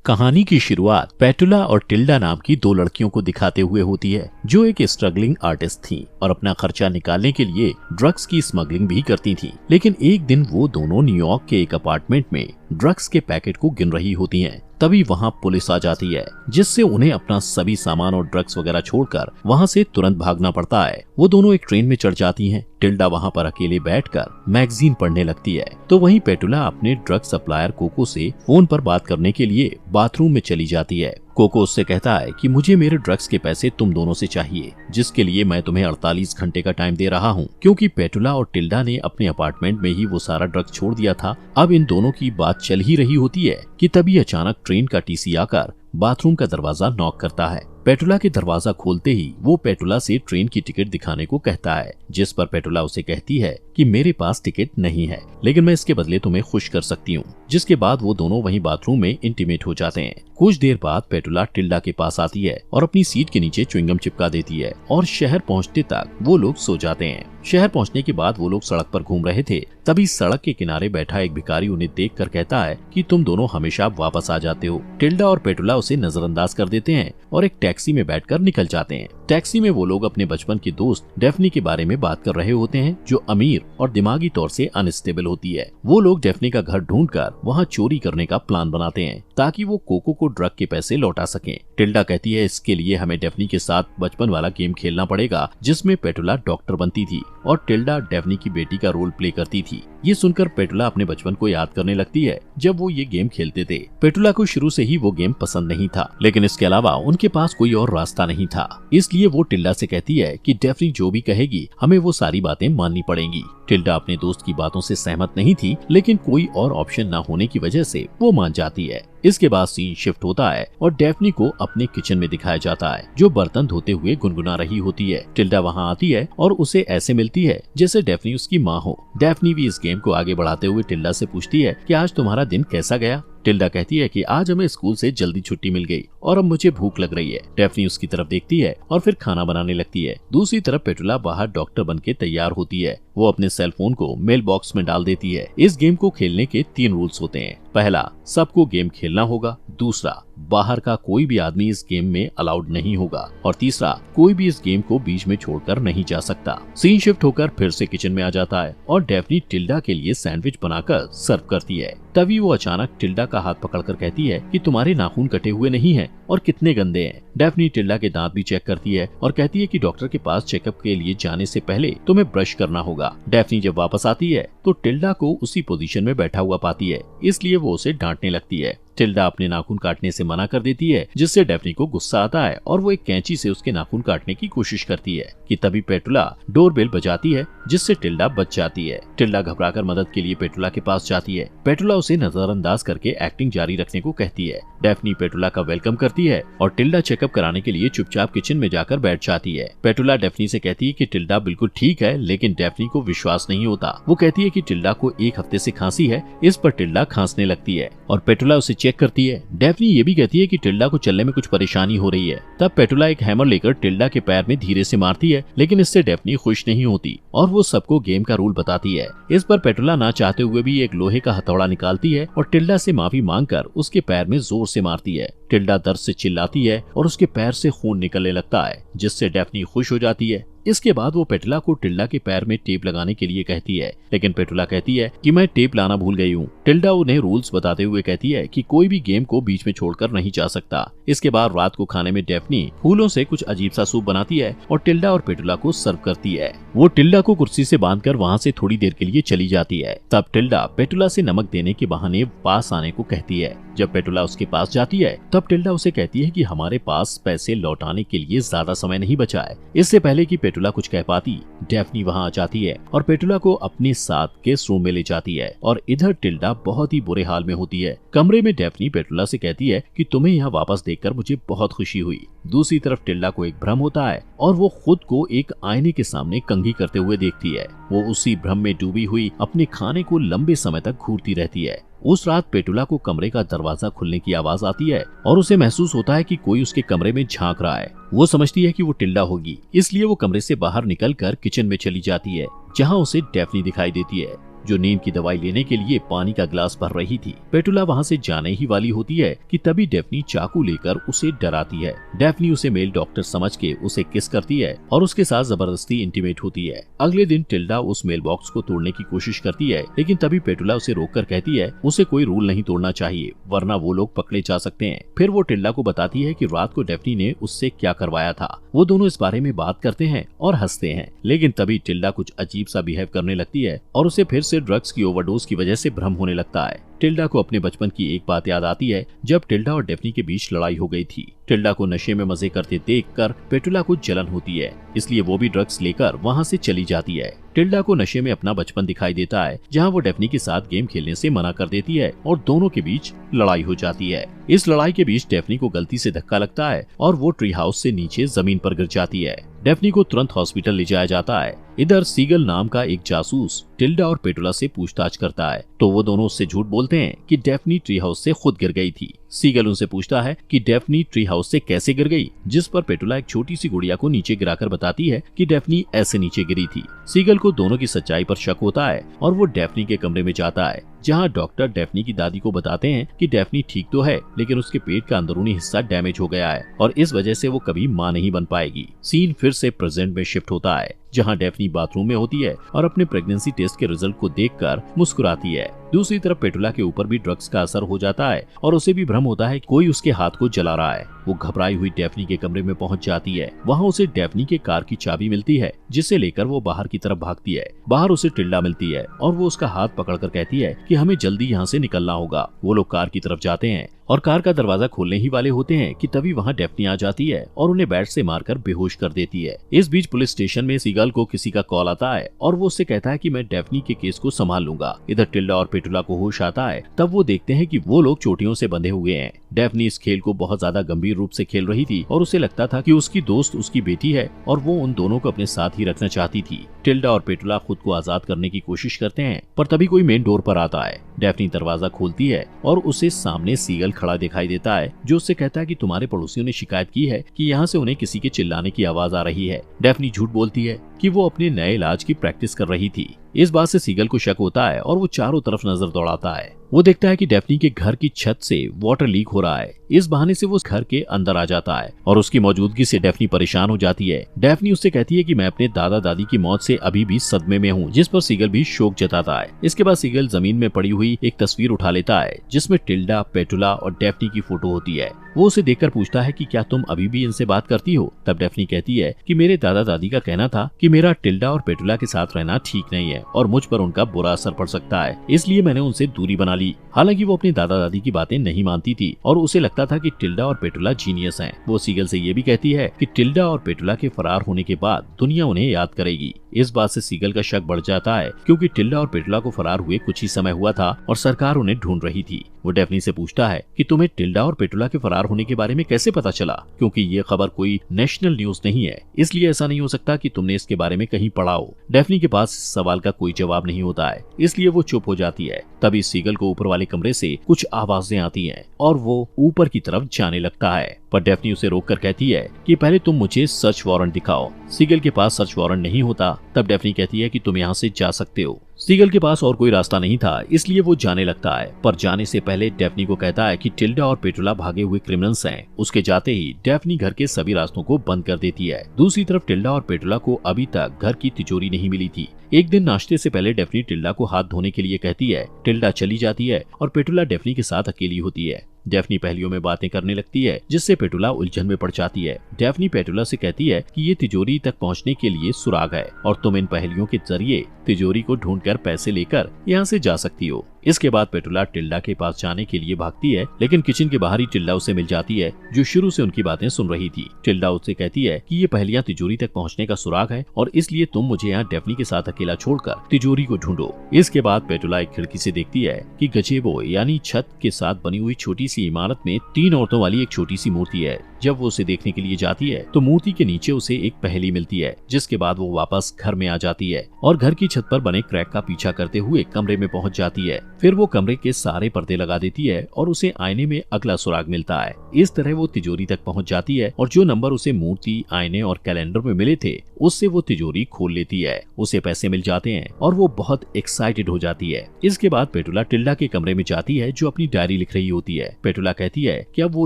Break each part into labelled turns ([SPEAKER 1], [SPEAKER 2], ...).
[SPEAKER 1] कहानी की शुरुआत पेटुला और टिल्डा नाम की दो लड़कियों को दिखाते हुए होती है जो एक स्ट्रगलिंग आर्टिस्ट थीं और अपना खर्चा निकालने के लिए ड्रग्स की स्मगलिंग भी करती थीं। लेकिन एक दिन वो दोनों न्यूयॉर्क के एक अपार्टमेंट में ड्रग्स के पैकेट को गिन रही होती हैं। तभी वहाँ पुलिस आ जाती है जिससे उन्हें अपना सभी सामान और ड्रग्स वगैरह छोड़कर वहाँ से तुरंत भागना पड़ता है। वो दोनों एक ट्रेन में चढ़ जाती हैं। टिल्डा वहाँ पर अकेले बैठकर मैगजीन पढ़ने लगती है तो वहीं पेटुला अपने ड्रग सप्लायर कोको से फोन पर बात करने के लिए बाथरूम में चली जाती है। कोको उससे कहता है कि मुझे मेरे ड्रग्स के पैसे तुम दोनों से चाहिए, जिसके लिए मैं तुम्हें 48 घंटे का टाइम दे रहा हूँ। क्योंकि पेटुला और टिल्डा ने अपने अपार्टमेंट में ही वो सारा ड्रग्स छोड़ दिया था। अब इन दोनों की बात चल ही रही होती है कि तभी अचानक ट्रेन का टीसी आकर बाथरूम का दरवाजा नॉक करता है। पेटुला के दरवाजा खोलते ही वो पेटुला से ट्रेन की टिकट दिखाने को कहता है, जिस पर पेटुला उसे कहती है कि मेरे पास टिकट नहीं है, लेकिन मैं इसके बदले तुम्हें खुश कर सकती हूँ। जिसके बाद वो दोनों वहीं बाथरूम में इंटीमेट हो जाते हैं। कुछ देर बाद पेटुला टिल्डा के पास आती है और अपनी सीट के नीचे च्युइंगम चिपका देती है और शहर पहुँचते तक वो लोग सो जाते हैं। शहर पहुंचने के बाद वो लोग सड़क पर घूम रहे थे। तभी सड़क के किनारे बैठा एक भिखारी उन्हें देखकर कहता है कि तुम दोनों हमेशा वापस आ जाते हो। टिल्डा और पेटुला उसे नजरअंदाज कर देते हैं और एक टैक्सी में बैठकर निकल जाते हैं। टैक्सी में वो लोग अपने बचपन की दोस्त डेफनी के बारे में बात कर रहे होते हैं जो अमीर और दिमागी तौर से अनस्टेबल होती है। वो लोग डेफनी का घर ढूंढकर वहाँ चोरी करने का प्लान बनाते हैं ताकि वो कोको को ड्रग के पैसे लौटा सकें। टिल्डा कहती है इसके लिए हमें डेफनी के साथ बचपन वाला गेम खेलना पड़ेगा जिसमें पेटुला डॉक्टर बनती थी और टिल्डा डेफनी की बेटी का रोल प्ले करती थी। ये सुनकर पेटुला अपने बचपन को याद करने लगती है जब वो ये गेम खेलते थे। पेटुला को शुरू से ही वो गेम पसंद नहीं था, लेकिन इसके अलावा उनके पास कोई और रास्ता नहीं था। इसलिए वो टिल्डा से कहती है कि डेफनी जो भी कहेगी हमें वो सारी बातें माननी पड़ेंगी। टिल्डा अपने दोस्त की बातों से सहमत नहीं थी, लेकिन कोई और ऑप्शन न होने की वजह से वो मान जाती है। इसके बाद सीन शिफ्ट होता है और डेफनी को अपने किचन में दिखाया जाता है जो बर्तन धोते हुए गुनगुना रही होती है। टिल्डा वहाँ आती है और उसे ऐसे मिलती है जैसे डेफनी उसकी माँ हो। डेफनी भी इस गेम को आगे बढ़ाते हुए टिल्डा से पूछती है कि आज तुम्हारा दिन कैसा गया। टिल्डा कहती है कि आज हमें स्कूल से जल्दी छुट्टी मिल गई और अब मुझे भूख लग रही है। डेफनी उसकी तरफ देखती है और फिर खाना बनाने लगती है। दूसरी तरफ पेटुला बाहर डॉक्टर बनके तैयार होती है। वो अपने सेल फोन को मेल बॉक्स में डाल देती है। इस गेम को खेलने के 3 रूल्स होते हैं। पहला, सबको गेम खेलना होगा। दूसरा, बाहर का कोई भी आदमी इस गेम में अलाउड नहीं होगा। और तीसरा, कोई भी इस गेम को बीच में छोड़कर नहीं जा सकता। सीन शिफ्ट होकर फिर से किचन में आ जाता है और डेफनी टिल्डा के लिए सैंडविच बनाकर सर्व करती है। तभी वो अचानक टिल्डा का हाथ पकड़कर कहती है कि तुम्हारे नाखून कटे हुए नहीं हैं और कितने गंदे हैं। डेफनी टिल्डा के दांत भी चेक करती है और कहती है कि डॉक्टर के पास चेकअप के लिए जाने से पहले तुम्हें ब्रश करना होगा। डेफनी जब वापस आती है तो टिल्डा को उसी पोजीशन में बैठा हुआ पाती है, इसलिए वो उसे डांटने लगती है। टिल्डा अपने नाखून काटने से मना कर देती है, जिससे डेफनी को गुस्सा आता है और वो एक कैंची से उसके नाखून काटने की कोशिश करती है कि तभी पेटुला डोरबेल बजाती है, जिससे टिल्डा बच जाती है। टिल्डा घबराकर मदद के लिए पेटुला के पास जाती है। पेटुला उसे नजरअंदाज करके एक्टिंग जारी रखने को कहती है। डेफनी पेटुला का वेलकम करती है और टिल्डा चेकअप कराने के लिए चुपचाप किचन में जाकर बैठ जाती है। पेटुला डेफनी से कहती है कि टिल्डा बिल्कुल ठीक है, लेकिन डेफनी को विश्वास नहीं होता। वो कहती है कि टिल्डा को 1 हफ्ते से खांसी है। इस पर टिल्डा खांसने लगती है और पेटुला उसे चेक करती है। डेफनी ये भी कहती है कि टिल्डा को चलने में कुछ परेशानी हो रही है। तब पेटुला एक हैमर लेकर टिल्डा के पैर में धीरे से मारती है, लेकिन इससे डेफनी खुश नहीं होती और वो सबको गेम का रूल बताती है। इस पर पेटुला ना चाहते हुए भी एक लोहे का हथौड़ा निकालती है और टिल्डा से माफी मांगकर उसके पैर में जोर से मारती है। टिल्डा दर्द से चिल्लाती है और उसके पैर से खून निकलने लगता है, जिससे डेफनी खुश हो जाती है। इसके बाद वो पेटुला को टिल्डा के पैर में टेप लगाने के लिए कहती है, लेकिन पेटुला कहती है कि मैं टेप लाना भूल गई हूँ। टिल्डा उन्हें रूल्स बताते हुए कहती है कि कोई भी गेम को बीच में छोड़कर नहीं जा सकता। इसके बाद रात को खाने में डेफनी फूलों से कुछ अजीब सा सूप बनाती है और टिल्डा और पेटुला को सर्व करती है। वो टिल्डा को कुर्सी से बांधकर वहाँ से थोड़ी देर के लिए चली जाती है। तब टिल्डा पेटुला से नमक देने के बहाने पास आने को कहती है। जब पेटुला उसके पास जाती है तब टिल्डा उसे कहती है कि हमारे पास पैसे लौटाने के लिए ज्यादा समय नहीं बचा है। इससे पहले कि पेटुला कुछ कह पाती, डेफनी वहां आ जाती है और पेटुला को अपने साथ गेस्ट रूम में ले जाती है और इधर टिल्डा बहुत ही बुरे हाल में होती है। कमरे में डेफनी पेटुला से कहती है कि तुम्हें यहाँ वापस देखकर मुझे बहुत खुशी हुई। दूसरी तरफ टिल्डा को एक भ्रम होता है और वो खुद को एक आईने के सामने कंघी करते हुए देखती है। वो उसी भ्रम में डूबी हुई अपने खाने को लंबे समय तक घूरती रहती है। उस रात पेटुला को कमरे का दरवाजा खुलने की आवाज आती है और उसे महसूस होता है कि कोई उसके कमरे में झांक रहा है। वो समझती है कि वो टिल्डा होगी, इसलिए वो कमरे से बाहर निकलकर किचन में चली जाती है, जहाँ उसे डेफनी दिखाई देती है। जो नींद की दवाई लेने के लिए पानी का गिलास भर रही थी। पेटुला वहाँ से जाने ही वाली होती है कि तभी डेफनी चाकू लेकर उसे डराती है। डेफनी उसे मेल डॉक्टर समझ के उसे किस करती है और उसके साथ जबरदस्ती इंटीमेट होती है। अगले दिन टिल्डा उस मेल बॉक्स को तोड़ने की कोशिश करती है, लेकिन तभी पेटुला उसे रोककर कहती है उसे कोई रूल नहीं तोड़ना चाहिए, वरना वो लोग पकड़े जा सकते हैं। फिर वो टिल्डा को बताती है कि रात को डेफनी ने उससे क्या करवाया था। वो दोनों इस बारे में बात करते हैं और हंसते हैं, लेकिन तभी टिल्डा कुछ अजीब सा बिहेव करने लगती है और उसे फिर से ड्रग्स की ओवरडोज की वजह से भ्रम होने लगता है। टिल्डा को अपने बचपन की एक बात याद आती है, जब टिल्डा और डेफनी के बीच लड़ाई हो गई थी। टिल्डा को नशे में मजे करते देखकर पेटुला को जलन होती है, इसलिए वो भी ड्रग्स लेकर वहाँ से चली जाती है। टिल्डा को नशे में अपना बचपन दिखाई देता है, जहाँ वो डेफनी के साथ गेम खेलने से मना कर देती है और दोनों के बीच लड़ाई हो जाती है। इस लड़ाई के बीच डेफनी को गलती से धक्का लगता है और वो ट्री हाउस से नीचे जमीन पर गिर जाती है। डेफनी को तुरंत हॉस्पिटल ले जाया जाता है। इधर सीगल नाम का एक जासूस टिल्डा और पेटुला से पूछताछ करता है, तो वो दोनों उससे झूठ बोलते हैं कि डेफनी ट्री हाउस से खुद गिर गई थी। सीगल उनसे पूछता है कि डेफनी ट्री हाउस से कैसे गिर गई, जिस पर पेटुला एक छोटी सी गुड़िया को नीचे गिराकर बताती है कि डेफनी ऐसे नीचे गिरी थी। सीगल को दोनों की सच्चाई पर शक होता है और वो डेफनी के कमरे में जाता है, जहां डॉक्टर डेफनी की दादी को बताते हैं कि डेफनी ठीक तो है, लेकिन उसके पेट का अंदरूनी हिस्सा डैमेज हो गया है और इस वजह से वो कभी मां नहीं बन पाएगी। सीन फिर से प्रेजेंट में शिफ्ट होता है, जहां डेफनी बाथरूम में होती है और अपने प्रेगनेंसी टेस्ट के रिजल्ट को देखकर मुस्कुराती है। दूसरी तरफ पेटुला के ऊपर भी ड्रग्स का असर हो जाता है और उसे भी भ्रम होता है कि कोई उसके हाथ को जला रहा है। वो घबराई हुई डेफनी के कमरे में पहुंच जाती है। वहां उसे डेफनी के कार की चाबी मिलती है, जिसे लेकर वो बाहर की तरफ भागती है। बाहर उसे टिल्डा मिलती है और वो उसका हाथ पकड़कर कहती है कि हमें जल्दी यहाँ से निकलना होगा। वो लोग कार की तरफ जाते हैं और कार का दरवाजा खोलने ही वाले होते हैं कि तभी वहाँ डेफनी आ जाती है और उन्हें बैट से मारकर बेहोश कर देती है। इस बीच पुलिस स्टेशन में सीगल को किसी का कॉल आता है और वो उससे कहता है कि मैं डेफनी के केस को संभाल लूंगा। इधर टिल्डा और पेटुला को होश आता है, तब वो देखते हैं कि वो लोग चोटियों से बंधे हुए हैं। डेफनी इस खेल को बहुत ज्यादा गंभीर रूप से खेल रही थी और उसे लगता था कि उसकी दोस्त उसकी बेटी है और वो उन दोनों को अपने साथ ही रखना चाहती थी। टिल्डा और पेटुला खुद को आजाद करने की कोशिश करते हैं, पर तभी कोई मेन डोर पर आता है। डेफनी दरवाजा खोलती है और उसे सामने सीगल खड़ा दिखाई देता है, जो उससे कहता है कि तुम्हारे पड़ोसियों ने शिकायत की है कि यहाँ से उन्हें किसी के चिल्लाने की आवाज आ रही है। डेफनी झूठ बोलती है कि वो अपने नए इलाज की प्रैक्टिस कर रही थी। इस बात से सीगल को शक होता है और वो चारों तरफ नजर दौड़ाता है। वो देखता है कि डेफनी के घर की छत से वाटर लीक हो रहा है। इस बहाने से वो उस घर के अंदर आ जाता है और उसकी मौजूदगी से डेफनी परेशान हो जाती है। डेफनी उससे कहती है कि मैं अपने दादा दादी की मौत से अभी भी सदमे में हूँ, जिस पर सीगल भी शोक जताता है। इसके बाद सीगल जमीन में पड़ी हुई एक तस्वीर उठा लेता है, जिसमें टिल्डा, पेटुला और डेफनी की फोटो होती है। वो उसे देखकर पूछता है कि क्या तुम अभी भी इनसे बात करती हो? तब डेफनी कहती है कि मेरे दादा दादी का कहना था कि मेरा टिल्डा और पेटुला के साथ रहना ठीक नहीं है और मुझ पर उनका बुरा असर पड़ सकता है, इसलिए मैंने उनसे दूरी बना ली। हालांकि वो अपने दादा दादी की बातें नहीं मानती थी और उसे लगता था कि टिल्डा और पेटुला जीनियस हैं। वो सीगल से ये भी कहती है कि टिल्डा और पेटुला के फरार होने के बाद दुनिया उन्हें याद करेगी। इस बात से सीगल का शक बढ़ जाता है, क्योंकि टिल्डा और पेटुला को फरार हुए कुछ ही समय हुआ था और सरकार उन्हें ढूंढ रही थी। वो डेफनी से पूछता है कि तुम्हें टिल्डा और पेटुला के फरार होने के बारे में कैसे पता चला, क्योंकि ये खबर कोई नेशनल न्यूज नहीं है, इसलिए ऐसा नहीं हो सकता कि तुमने इसके बारे में कहीं पढ़ा हो। डेफनी के पास इस सवाल का कोई जवाब नहीं होता है, इसलिए वो चुप हो जाती है। तभी सीगल को ऊपर वाले कमरे से कुछ आवाजें आती हैं और वो ऊपर की तरफ जाने लगता है, पर डेफनी उसे रोककर कहती है कि पहले तुम मुझे सर्च वारंट दिखाओ। सीगल के पास सर्च वारंट नहीं होता। तब डेफनी कहती है कि तुम यहाँ से जा सकते हो। सीगल के पास और कोई रास्ता नहीं था, इसलिए वो जाने लगता है, पर जाने से पहले डेफनी को कहता है कि टिल्डा और पेटुला भागे हुए क्रिमिनल्स हैं। उसके जाते ही डेफनी घर के सभी रास्तों को बंद कर देती है। दूसरी तरफ टिल्डा और पेटुला को अभी तक घर की तिजोरी नहीं मिली थी। एक दिन नाश्ते से पहले डेफनी टिल्डा को हाथ धोने के लिए कहती है। टिल्डा चली जाती है और पेटुला डेफनी के साथ अकेली होती है। डेफनी पहेलियों में बातें करने लगती है, जिससे पेटुला उलझन में पड़ जाती है। डेफनी पेटुला से कहती है कि ये तिजोरी तक पहुंचने के लिए सुराग है और तुम इन पहेलियों के जरिए तिजोरी को ढूंढकर पैसे लेकर यहाँ से जा सकती हो। इसके बाद पेटुला टिल्डा के पास जाने के लिए भागती है, लेकिन किचन के बाहर ही टिल्डा उसे मिल जाती है, जो शुरू से उनकी बातें सुन रही थी। टिल्डा उससे कहती है कि ये पहेलियां तिजोरी तक पहुंचने का सुराग है और इसलिए तुम मुझे यहाँ डेफनी के साथ अकेला छोड़कर तिजोरी को ढूंढो। इसके बाद पेटुला एक खिड़की से देखती है कि गजेबो यानी छत के साथ बनी हुई छोटी सी इमारत में 3 औरतों वाली एक छोटी सी मूर्ति है, जब वो उसे देखने के लिए जाती है तो मूर्ति के नीचे उसे एक पहेली मिलती है, जिसके बाद वो वापस घर में आ जाती है और घर की छत पर बने क्रैक का पीछा करते हुए कमरे में पहुंच जाती है। फिर वो कमरे के सारे पर्दे लगा देती है और उसे आईने में अगला सुराग मिलता है। इस तरह वो तिजोरी तक पहुंच जाती है और जो नंबर उसे मूर्ति, आईने और कैलेंडर में मिले थे उससे वो तिजोरी खोल लेती है। उसे पैसे मिल जाते हैं और वो बहुत एक्साइटेड हो जाती है। इसके बाद पेटुला टिल्डा के कमरे में जाती है जो अपनी डायरी लिख रही होती है। पेटुला कहती है कि अब वो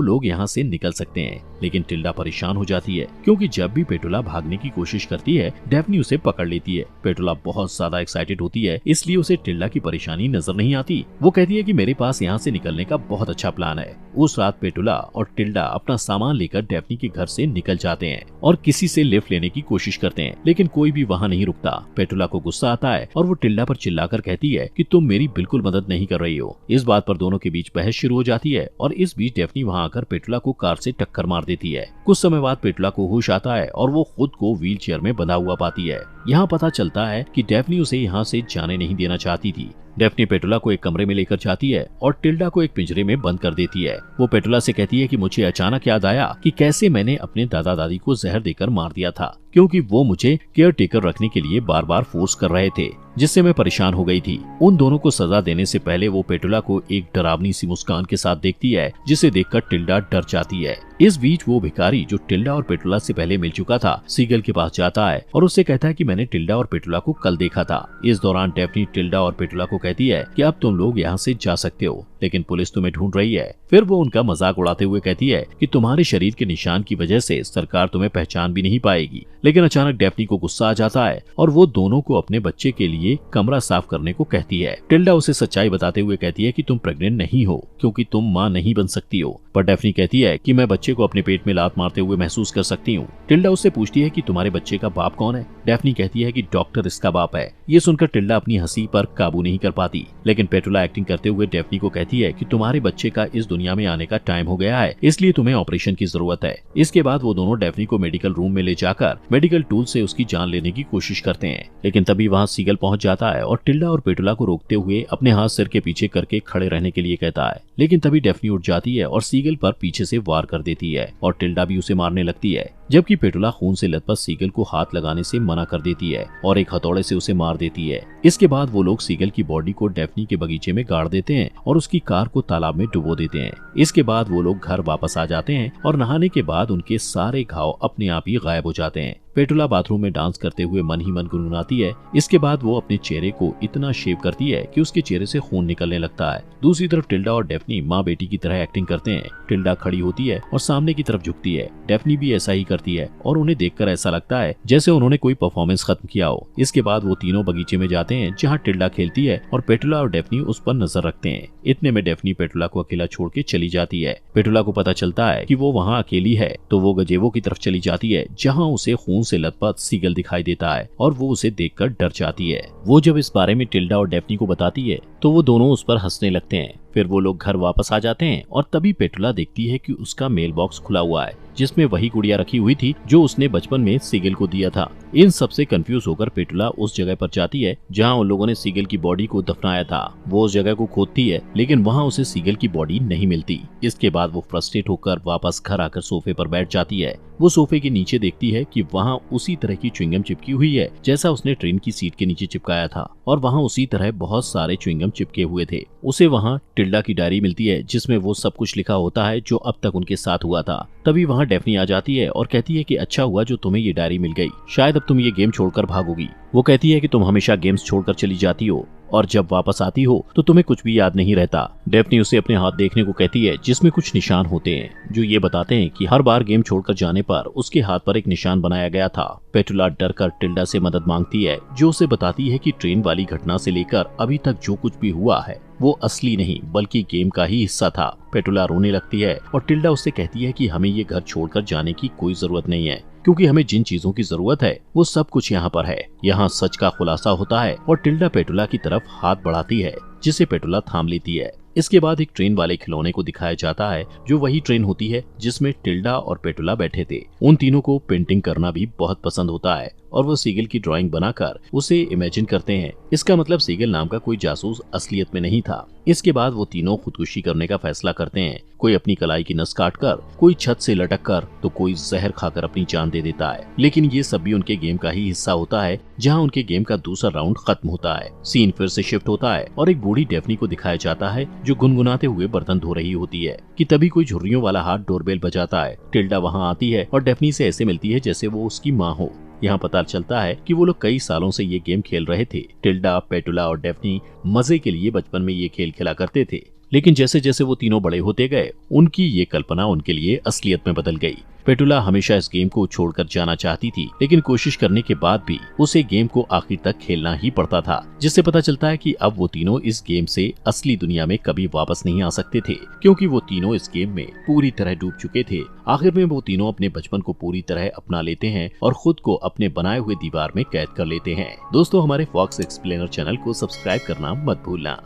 [SPEAKER 1] लोग यहाँ से निकल सकते हैं, लेकिन टिल्डा परेशान हो जाती है क्योंकि जब भी पेटुला भागने की कोशिश करती है डेफ्नी उसे पकड़ लेती है। पेटुला बहुत ज्यादा एक्साइटेड होती है, इसलिए उसे टिल्डा की परेशानी नजर नहीं आती। वो कहती है कि मेरे पास यहाँ से निकलने का बहुत अच्छा प्लान है। उस रात पेटुला और टिल्डा अपना सामान लेकर डेफ्नी के घर से निकल जाते हैं और किसी से लिफ्ट लेने की कोशिश करते हैं, लेकिन कोई भी वहाँ नहीं रुकता। पेटुला को गुस्सा आता है और वो टिल्डा पर चिल्लाकर कहती है कि तुम मेरी बिल्कुल मदद नहीं कर रही हो। इस बात पर दोनों के बीच बहस शुरू हो जाती है और इस बीच डेफ्नी वहाँ आकर पेटुला को कार से टक्कर मार देती है। कुछ समय बाद पेटुला को होश आता है और वो खुद को व्हील चेयर में बंधा हुआ पाती है। यहाँ पता चलता है कि डेफ्नी उसे यहाँ से जाने नहीं देना चाहती थी। डेफ्नी पेटुला को एक कमरे में लेकर जाती है और टिल्डा को एक पिंजरे में बंद कर देती है। वो पेटुला से कहती है कि मुझे अचानक याद आया कि कैसे मैंने अपने दादा दादी को जहर देकर मार दिया था, क्योंकि वो मुझे केयर टेकर रखने के लिए बार बार फोर्स कर रहे थे, जिससे मैं परेशान हो गई थी। उन दोनों को सजा देने से पहले वो पेटुला को एक डरावनी सी मुस्कान के साथ देखती है, जिसे देखकर टिल्डा डर जाती है। इस बीच वो भिखारी जो टिल्डा और पेटुला से पहले मिल चुका था सीगल के पास जाता है और उससे कहता है कि मैंने टिल्डा और पेटुला को कल देखा था। इस दौरान डेफ्नी टिल्डा और पेटुला को कहती है कि अब तुम लोग यहाँ से जा सकते हो, लेकिन पुलिस तुम्हें ढूंढ रही है। फिर वो उनका मजाक उड़ाते हुए कहती है कि तुम्हारे शरीर के निशान की वजह से सरकार तुम्हें पहचान भी नहीं पाएगी। लेकिन अचानक डेफ्नी को गुस्सा आ जाता है और वो दोनों को अपने बच्चे के लिए कमरा साफ करने को कहती है। टिल्डा उसे सच्चाई बताते हुए कहती है कि तुम प्रेग्नेंट नहीं हो क्योंकि तुम माँ नहीं बन सकती हो, पर डेफ्नी कहती है कि मैं बच्चे को अपने पेट में लात मारते हुए महसूस कर सकती हूँ। टिल्डा उससे पूछती है कि तुम्हारे बच्चे का बाप कौन है। डेफ्नी कहती है कि डॉक्टर इसका बाप है। ये सुनकर टिल्डा अपनी हंसी पर काबू नहीं कर पाती, लेकिन पेटुला एक्टिंग करते हुए डेफ्नी को कहती है कि तुम्हारे बच्चे का इस दुनिया में आने का टाइम हो गया है, इसलिए तुम्हें ऑपरेशन की जरूरत है। इसके बाद वो दोनों डेफ्नी को मेडिकल रूम में ले जाकर मेडिकल टूल से उसकी जान लेने की कोशिश करते हैं, लेकिन तभी वहाँ सीगल पहुंच जाता है और टिल्डा और पेटुला को रोकते हुए अपने हाथ सिर के पीछे करके खड़े रहने के लिए कहता है। लेकिन तभी डेफ्नी उठ जाती है और सीगल पर पीछे से वार कर देती है और टिल्डा भी उसे मारने लगती है, जबकि पेटुला खून से लथपथ सीगल को हाथ लगाने से मना कर देती है और एक हथौड़े से उसे मार देती है। इसके बाद वो लोग सीगल की बॉडी को डेफ्नी के बगीचे में गाड़ देते हैं और उसकी कार को तालाब में डुबो देते हैं। इसके बाद वो लोग घर वापस आ जाते हैं और नहाने के बाद उनके सारे घाव अपने आप ही गायब हो जाते हैं। पेटुला बाथरूम में डांस करते हुए मन ही मन गुनगुनाती है। इसके बाद वो अपने चेहरे को इतना शेव करती है कि उसके चेहरे से खून निकलने लगता है। दूसरी तरफ टिल्डा और डेफ्नी माँ बेटी की तरह एक्टिंग करते हैं। टिल्डा खड़ी होती है और सामने की तरफ झुकती है। डेफ्नी भी ऐसा ही करती है और उन्हें देखकर ऐसा लगता है जैसे उन्होंने कोई परफॉर्मेंस खत्म किया हो। इसके बाद वो तीनों बगीचे में जाते हैं जहाँ टिल्डा खेलती है और पेटुला और डेफ्नी उस पर नजर रखते हैं। इतने में डेफ्नी पेटुला को अकेला छोड़ के चली जाती है। पेटुला को पता चलता है कि वो वहाँ अकेली है, तो वो गजेबो की तरफ चली जाती है जहाँ उसे खून से लथपथ सीगल दिखाई देता है और वो उसे देखकर डर जाती है। वो जब इस बारे में टिल्डा और डेफ्नी को बताती है तो वो दोनों उस पर हंसने लगते हैं। फिर वो लोग घर वापस आ जाते हैं और तभी पेटुला देखती है कि उसका मेल बॉक्स खुला हुआ है जिसमें वही गुड़िया रखी हुई थी जो उसने बचपन में सीगल को दिया था। इन सब से कंफ्यूज होकर पेटुला उस जगह पर जाती है जहां उन लोगों ने सीगल की बॉडी को दफनाया था। वो उस जगह को खोदती है, लेकिन वहां उसे सीगल की बॉडी नहीं मिलती। इसके बाद वो फ्रस्ट्रेट होकर वापस घर आकर सोफे पर बैठ जाती है। वो सोफे के नीचे देखती है कि वहाँ उसी तरह की च्युइंगम चिपकी हुई है जैसा उसने ट्रेन की सीट के नीचे चिपकाया था और वहाँ उसी तरह बहुत सारे च्युइंगम चिपके हुए थे। उसे वहाँ टिल्डा की डायरी मिलती है जिसमें वो सब कुछ लिखा होता है जो अब तक उनके साथ हुआ था। तभी वहाँ डेफ्नी आ जाती है और कहती है कि अच्छा हुआ जो तुम्हें ये डायरी मिल गई, शायद अब तुम ये गेम छोड़कर भागोगी। वो कहती है कि तुम हमेशा गेम्स छोड़कर चली जाती हो और जब वापस आती हो तो तुम्हें कुछ भी याद नहीं रहता। डेफ्नी उसे अपने हाथ देखने को कहती है जिसमें कुछ निशान होते हैं जो ये बताते हैं कि हर बार गेम छोड़कर जाने पर उसके हाथ पर एक निशान बनाया गया था। पेटुला डर कर टिल्डा से मदद मांगती है जो उसे बताती है कि ट्रेन वाली घटना से लेकर अभी तक जो कुछ भी हुआ है वो असली नहीं बल्कि गेम का ही हिस्सा था। पेटुला रोने लगती है और टिल्डा उससे कहती है कि हमें ये घर छोड़कर जाने की कोई जरूरत नहीं है क्योंकि हमें जिन चीजों की जरूरत है वो सब कुछ यहाँ पर है। यहाँ सच का खुलासा होता है और टिल्डा पेटुला की तरफ हाथ बढ़ाती है जिसे पेटुला थाम लेती है। इसके बाद एक ट्रेन वाले खिलौने को दिखाया जाता है जो वही ट्रेन होती है जिसमें टिल्डा और पेटुला बैठे थे। उन तीनों को पेंटिंग करना भी बहुत पसंद होता है और वो सीगल की ड्राइंग बनाकर उसे इमेजिन करते हैं। इसका मतलब सीगल नाम का कोई जासूस असलियत में नहीं था इसके बाद वो तीनों खुदकुशी करने का फैसला करते हैं। कोई अपनी कलाई की नस काट कर, कोई छत से लटक कर, तो कोई जहर खाकर अपनी जान दे देता है। लेकिन ये सब भी उनके गेम का ही हिस्सा होता है, जहाँ उनके गेम का दूसरा राउंड खत्म होता है। सीन फिर से शिफ्ट होता है और एक बूढ़ी डेफनी को दिखाया जाता है जो गुनगुनाते हुए बर्तन धो रही होती है कि तभी कोई झुर्रियों वाला हाथ डोरबेल बजाता है। टिल्डा वहाँ आती है और डेफनी से ऐसे मिलती है जैसे वो उसकी माँ हो। यहाँ पता चलता है कि वो लोग कई सालों से ये गेम खेल रहे थे। टिल्डा, पेटुला और डेफनी मजे के लिए बचपन में ये खेल खेला करते थे, लेकिन जैसे जैसे वो तीनों बड़े होते गए, उनकी ये कल्पना उनके लिए असलियत में बदल गई। पेटुला हमेशा इस गेम को छोड़कर जाना चाहती थी, लेकिन कोशिश करने के बाद भी उसे गेम को आखिर तक खेलना ही पड़ता था, जिससे पता चलता है कि अब वो तीनों इस गेम से असली दुनिया में कभी वापस नहीं आ सकते थे, क्योंकि वो तीनों इस गेम में पूरी तरह डूब चुके थे। आखिर में वो तीनों अपने बचपन को पूरी तरह अपना लेते हैं और खुद को अपने बनाए हुए दीवार में कैद कर लेते हैं। दोस्तों, हमारे फॉक्स एक्सप्लेनर चैनल को सब्सक्राइब करना मत भूलना।